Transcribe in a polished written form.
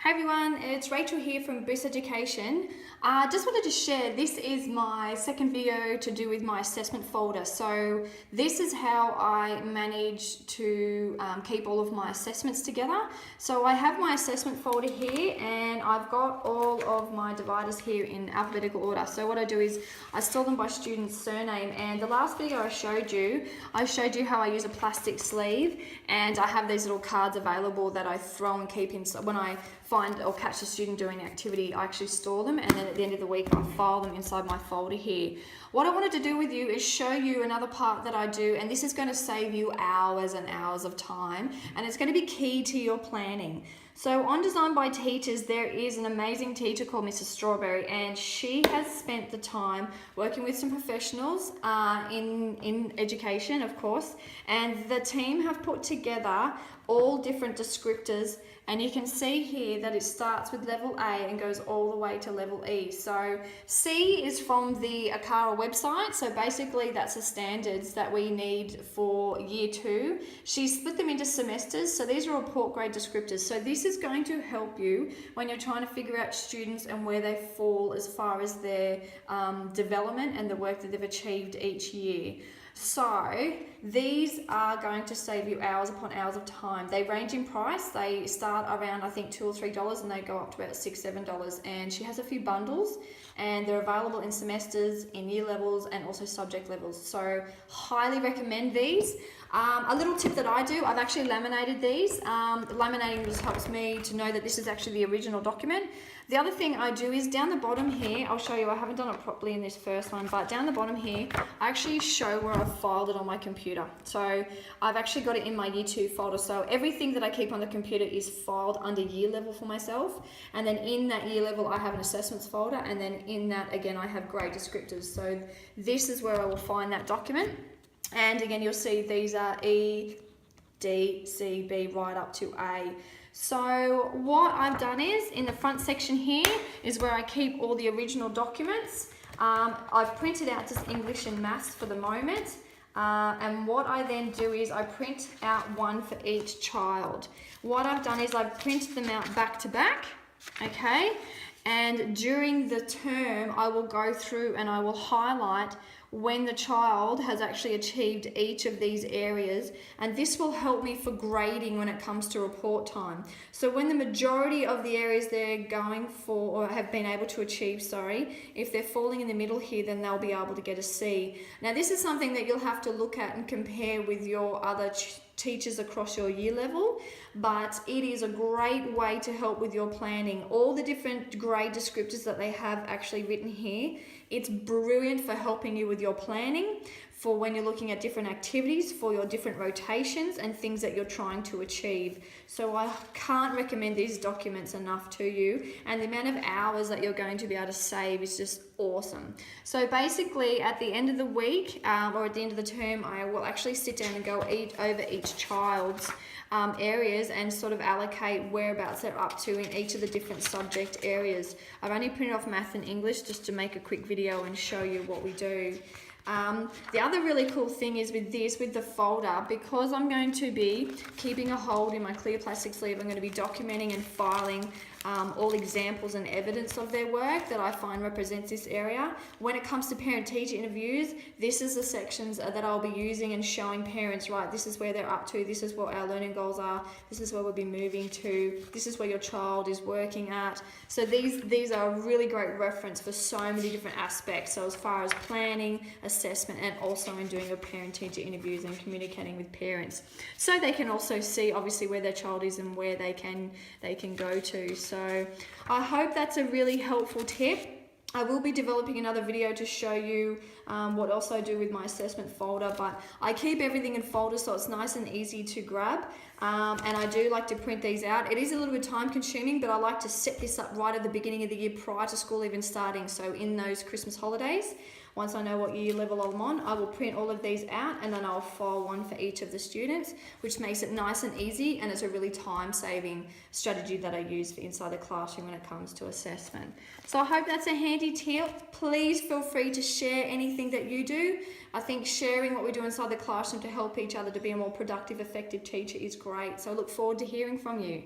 Hey everyone, it's Rachel here from Boost Education. Just wanted to share, this is my second video to do with my assessment folder. So this is how I manage to keep all of my assessments together. So I have my assessment folder here and I've got all of my dividers here in alphabetical order. So what I do is I store them by student's surname, and the last video I showed you how I use a plastic sleeve, and I have these little cards available that I throw and keep in. So when I find or catch a student doing an activity, I actually store them, and then at the end of the week I file them inside my folder here. What I wanted to do with you is show you another part that I do, and this is going to save you hours and hours of time, and it's going to be key to your planning. So on Design by Teachers, there is an amazing teacher called Mrs. Strawberry, and she has spent the time working with some professionals in education, of course, and the team have put together all different descriptors, and you can see here that it starts with level A and goes all the way to level E. So C is from the ACARA website, so basically that's the standards that we need for year 2. She split them into semesters, so these are report grade descriptors. So this is going to help you when you're trying to figure out students and where they fall as far as their development and the work that they've achieved each year. So these are going to save you hours upon hours of time. They range in price. They start around, I think, $2 or $3, and they go up to about $6, $7. And she has a few bundles, and they're available in semesters, in year levels, and also subject levels. So highly recommend these. A little tip that I do, I've actually laminated these. Laminating just helps me to know that this is actually the original document. The other thing I do is down the bottom here, I'll show you, I haven't done it properly in this first one, but down the bottom here, I actually show where I've filed it on my computer. So I've actually got it in my year 2 folder. So everything that I keep on the computer is filed under year level for myself. And then in that year level, I have an assessments folder. And then in that, again, I have grade descriptors. So this is where I will find that document. And again, you'll see these are E, D, C, B, right up to A. So what I've done is, in the front section here is where I keep all the original documents. I've printed out just English and Maths for the moment. And what I then do is I print out one for each child. What I've done is I've printed them out back to back, okay? And during the term, I will go through and I will highlight when the child has actually achieved each of these areas, and this will help me for grading when it comes to report time. So when the majority of the areas they're going for, or have been able to achieve, if they're falling in the middle here, then they'll be able to get a C. Now this is something that you'll have to look at and compare with your other teachers across your year level, but it is a great way to help with your planning. All the different grade descriptors that they have actually written here, it's brilliant for helping you with your planning, for when you're looking at different activities, for your different rotations and things that you're trying to achieve. So I can't recommend these documents enough to you, and the amount of hours that you're going to be able to save is just awesome. So basically at the end of the week or at the end of the term, I will actually sit down and go over each child's areas and sort of allocate whereabouts they're up to in each of the different subject areas. I've only printed off Math and English just to make a quick video and show you what we do. The other really cool thing is with the folder, because I'm going to be keeping a hold in my clear plastic sleeve, I'm going to be documenting and filing all examples and evidence of their work that I find represents this area. When it comes to parent-teacher interviews, this is the sections that I'll be using and showing parents, right, this is where they're up to, this is what our learning goals are, this is where we'll be moving to, this is where your child is working at. So these are a really great reference for so many different aspects. So as far as planning, assessment, and also in doing your parent-teacher interviews and communicating with parents. So they can also see obviously where their child is and where they can go to. So I hope that's a really helpful tip. I will be developing another video to show you what else I do with my assessment folder, but I keep everything in folders so it's nice and easy to grab. And I do like to print these out. It is a little bit time consuming, but I like to set this up right at the beginning of the year prior to school even starting. So in those Christmas holidays, once I know what year level I'm on, I will print all of these out, and then I'll file one for each of the students, which makes it nice and easy, and it's a really time-saving strategy that I use for inside the classroom when it comes to assessment. So I hope that's a handy tip. Please feel free to share anything that you do. I think sharing what we do inside the classroom to help each other to be a more productive, effective teacher is great. So I look forward to hearing from you.